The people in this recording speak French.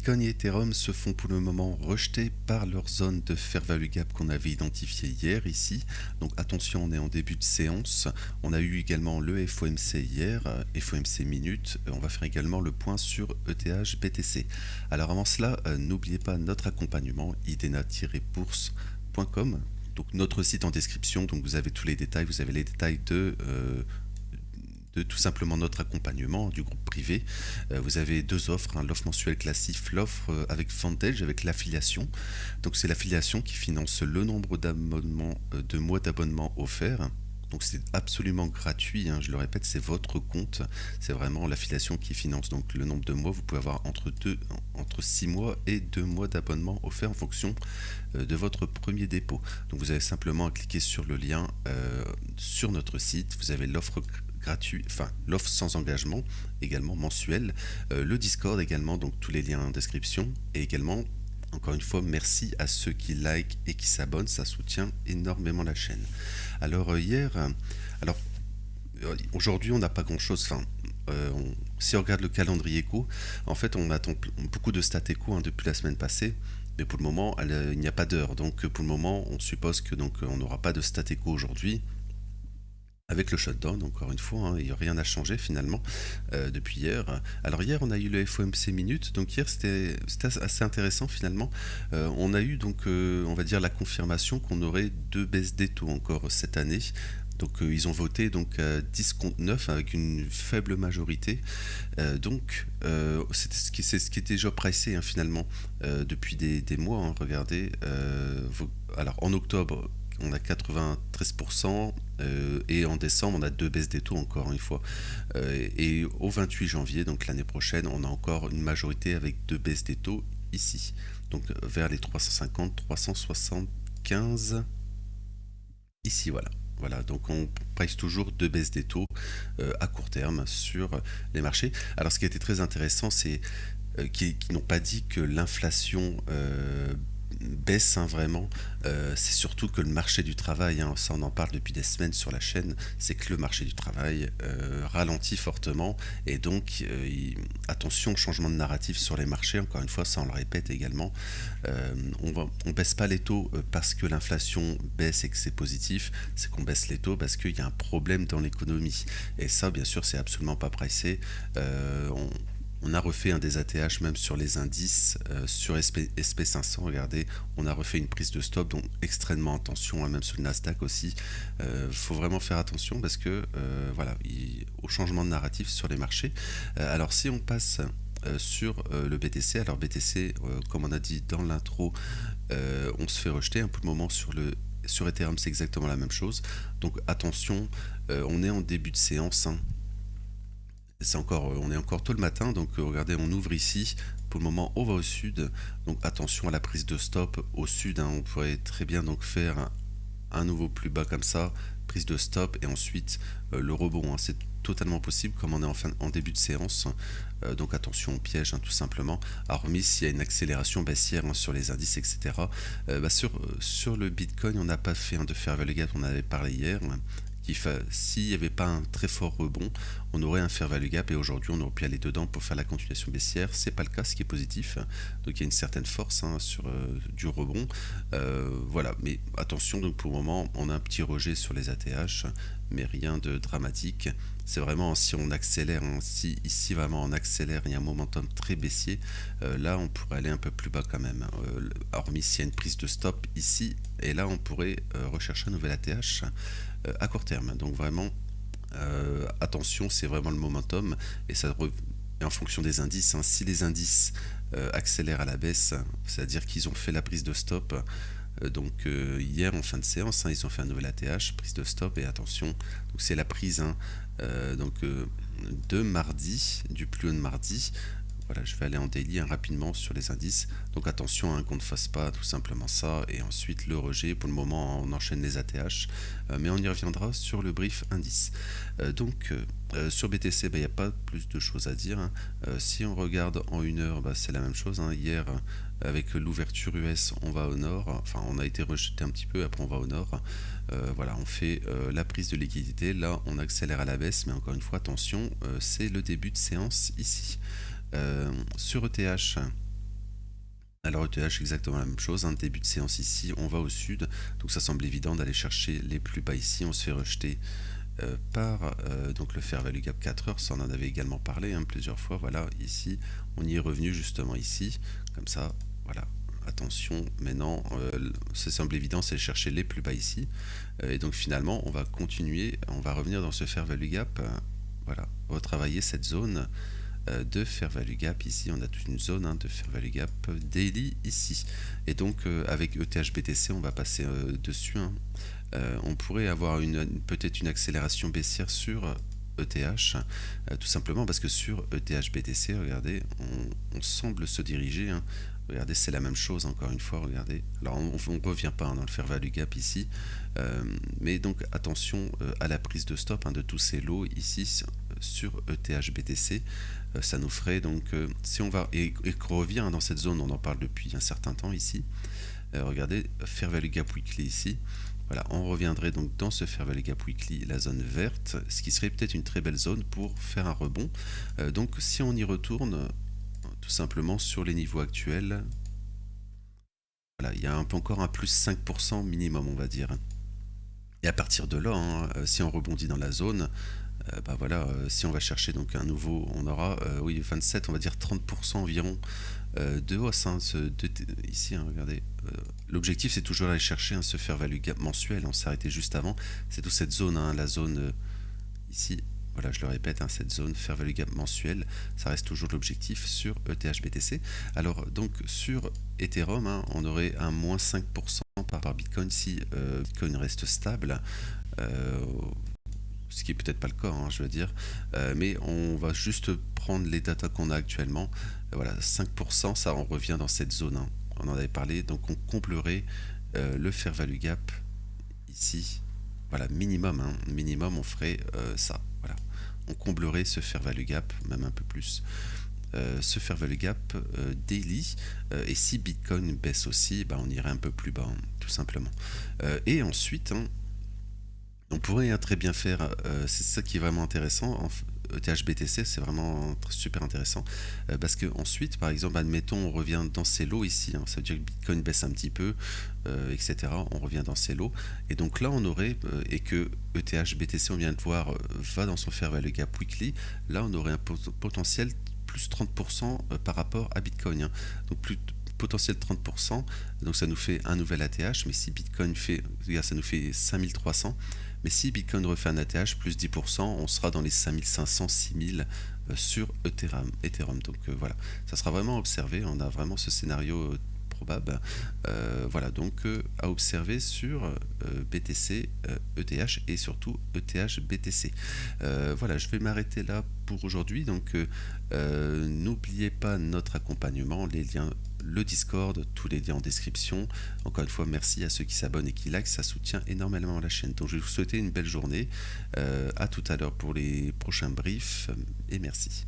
Bitcoin et Ethereum se font pour le moment rejeter par leur zone de fair value gap qu'on avait identifiée hier ici. Donc attention, on est en début de séance. On a eu également le FOMC hier, FOMC minute. On va faire également le point sur ETH BTC. Alors avant cela, n'oubliez pas notre accompagnement idena-bourse.com. Donc notre site en description, donc vous avez tous les détails, vous avez les détails de tout simplement notre accompagnement du groupe privé. Vous avez deux offres, l'offre mensuelle classique, l'offre avec Vantage, avec l'affiliation. Donc c'est l'affiliation qui finance le nombre d'abonnements, de mois d'abonnement offerts. Donc c'est absolument gratuit, je le répète, c'est votre compte, c'est vraiment l'affiliation qui finance donc le nombre de mois. Vous pouvez avoir entre 6 mois et 2 mois d'abonnement offert en fonction de votre premier dépôt. Donc vous avez simplement à cliquer sur le lien sur notre site, vous avez l'offre gratuit, enfin l'offre sans engagement, également mensuelle, le Discord également, donc tous les liens en description, et également, encore une fois, merci à ceux qui like et qui s'abonnent, ça soutient énormément la chaîne. Alors alors aujourd'hui on n'a pas grand chose, si on regarde le calendrier éco, en fait on attend beaucoup de stats éco depuis la semaine passée, mais pour le moment il n'y a pas d'heure, donc pour le moment on suppose que donc on n'aura pas de stats éco aujourd'hui. Avec le shutdown, encore une fois, il n'y a rien à changer finalement depuis hier. Alors hier, on a eu le FOMC minute, donc hier c'était assez intéressant finalement. On a eu donc, on va dire, la confirmation qu'on aurait deux baisses des taux encore cette année. Donc ils ont voté donc 10 contre 9 avec une faible majorité. C'est ce qui est déjà pricé finalement depuis des mois. Regardez, alors en octobre on a 93% et en décembre on a deux baisses des taux encore une fois. Et au 28 janvier, donc l'année prochaine, on a encore une majorité avec deux baisses des taux ici. Donc vers les 350, 375 ici, voilà. Voilà, donc on price toujours deux baisses des taux à court terme sur les marchés. Alors ce qui a été très intéressant, c'est qu'ils n'ont pas dit que l'inflation baisse vraiment, c'est surtout que le marché du travail, ça on en parle depuis des semaines sur la chaîne, c'est que le marché du travail ralentit fortement et donc attention au changement de narratif sur les marchés, encore une fois ça on le répète également, on baisse pas les taux parce que l'inflation baisse et que c'est positif, c'est qu'on baisse les taux parce qu'il y a un problème dans l'économie et ça bien sûr c'est absolument pas pricé. On a refait un des ATH même sur les indices, sur SP500, regardez, on a refait une prise de stop, donc extrêmement attention, même sur le Nasdaq aussi. Faut vraiment faire attention parce que, voilà, au changement de narratif sur les marchés. Alors si on passe sur le BTC, alors BTC, comme on a dit dans l'intro, on se fait rejeter pour le moment sur Ethereum, c'est exactement la même chose. Donc attention, on est en début de séance, on est encore tôt le matin, donc regardez, on ouvre ici. Pour le moment, on va au sud, donc attention à la prise de stop au sud. On pourrait très bien donc faire un nouveau plus bas comme ça, prise de stop et ensuite le rebond. C'est totalement possible comme on est en début de séance. Donc attention au piège, tout simplement. Hormis s'il y a une accélération baissière sur les indices, etc. Sur le Bitcoin, on n'a pas fait de fair value gap, on en avait parlé hier. S'il n'y avait pas un très fort rebond, on aurait un fair value gap et aujourd'hui on aurait pu aller dedans pour faire la continuation baissière. C'est pas le cas, ce qui est positif. Donc il y a une certaine force sur du rebond. Voilà, mais attention, donc pour le moment on a un petit rejet sur les ATH, mais rien de dramatique. C'est vraiment si on accélère, si ici vraiment on accélère, il y a un momentum très baissier, là on pourrait aller un peu plus bas quand même, hormis s'il y a une prise de stop ici, et là on pourrait rechercher un nouvel ATH à court terme. Donc vraiment attention, c'est vraiment le momentum et et en fonction des indices, si les indices accélèrent à la baisse, c'est-à-dire qu'ils ont fait la prise de stop. Donc hier en fin de séance, ils ont fait un nouvel ATH, prise de stop et attention, donc c'est la prise de mardi, du plus haut de mardi. Voilà, je vais aller en daily rapidement sur les indices. Donc attention qu'on ne fasse pas tout simplement ça. Et ensuite le rejet. Pour le moment, on enchaîne les ATH. Mais on y reviendra sur le brief indice. Sur BTC, il n'y a pas plus de choses à dire. Si on regarde en une heure, c'est la même chose. Hier, avec l'ouverture US, on va au nord. Enfin, on a été rejeté un petit peu. Après, on va au nord. Voilà, on fait la prise de liquidité. Là, on accélère à la baisse. Mais encore une fois, attention, c'est le début de séance ici. Sur ETH, Alors ETH, exactement la même chose, hein, début de séance ici, on va au sud, donc ça semble évident d'aller chercher les plus bas ici, on se fait rejeter par donc le Fair Value Gap 4 heures, ça on en avait également parlé hein, plusieurs fois, voilà, ici, on y est revenu justement ici, comme ça, voilà. Attention, maintenant, ça semble évident, c'est chercher les plus bas ici. Et donc finalement, on va continuer, on va revenir dans ce Fair Value Gap, voilà, retravailler cette zone de Fair Value Gap. Ici, on a toute une zone hein, de Fair Value Gap daily ici. Et donc, avec ETH BTC, on va passer dessus. Hein. On pourrait avoir peut-être une accélération baissière sur ETH, tout simplement parce que sur ETH BTC, regardez, on semble se diriger. Hein. Regardez, c'est la même chose encore une fois. Regardez, alors on ne revient pas hein, dans le Fair Value Gap ici, mais donc attention à la prise de stop hein, de tous ces lots ici sur ETH BTC. Ça nous ferait donc, si on va et qu'on revient hein, dans cette zone, on en parle depuis un certain temps ici. Regardez, Fair Value Gap Weekly ici. Voilà, on reviendrait donc dans ce Fair Value Gap Weekly, la zone verte, ce qui serait peut-être une très belle zone pour faire un rebond. Donc si on y retourne, tout simplement sur les niveaux actuels, voilà, il y a encore un plus 5% minimum, on va dire. Et à partir de là, hein, si on rebondit dans la zone, bah voilà, si on va chercher donc un nouveau, on aura, oui, 27, on va dire 30% environ de hausse. Hein, ici, hein, regardez, l'objectif c'est toujours d'aller chercher hein, ce fair value gap mensuel. On s'est arrêté juste avant. C'est toute cette zone, hein, la zone ici. Voilà, je le répète, hein, cette zone fair value gap mensuel, ça reste toujours l'objectif sur ETH BTC. Alors donc sur Ethereum, hein, on aurait un moins 5% par rapport à Bitcoin si Bitcoin reste stable. Ce qui est peut-être pas le cas, hein, je veux dire, mais on va juste prendre les datas qu'on a actuellement. Voilà, 5%, ça on revient dans cette zone. Hein. On en avait parlé, donc on comblerait le fair value gap ici. Voilà, minimum, hein, minimum, on ferait ça. Voilà, on comblerait ce fair value gap, même un peu plus. Ce fair value gap daily, et si Bitcoin baisse aussi, bah, on irait un peu plus bas, hein, tout simplement. Et ensuite, hein, on pourrait hein, très bien faire, c'est ça qui est vraiment intéressant, ETH BTC c'est vraiment super intéressant, parce que ensuite par exemple admettons on revient dans ces lots ici, hein, ça veut dire que Bitcoin baisse un petit peu, etc. On revient dans ces lots, et donc là on aurait, et que ETH BTC on vient de voir va dans son fair value gap weekly, là on aurait un potentiel plus 30% par rapport à Bitcoin, hein. Donc plus potentiel 30%, donc ça nous fait un nouvel ATH, mais si Bitcoin fait, regarde, ça nous fait 5300, mais si Bitcoin refait un ATH plus 10%, on sera dans les 5500, 6000 sur Ethereum. Donc voilà, ça sera vraiment observé, on a vraiment ce scénario probable. Voilà, donc à observer sur BTC, ETH et surtout ETH BTC. Voilà, je vais m'arrêter là pour aujourd'hui. Donc n'oubliez pas notre accompagnement, les liens, le Discord, tous les liens en description. Encore une fois, merci à ceux qui s'abonnent et qui likent, ça soutient énormément la chaîne. Donc je vais vous souhaiter une belle journée. À tout à l'heure pour les prochains briefs et merci.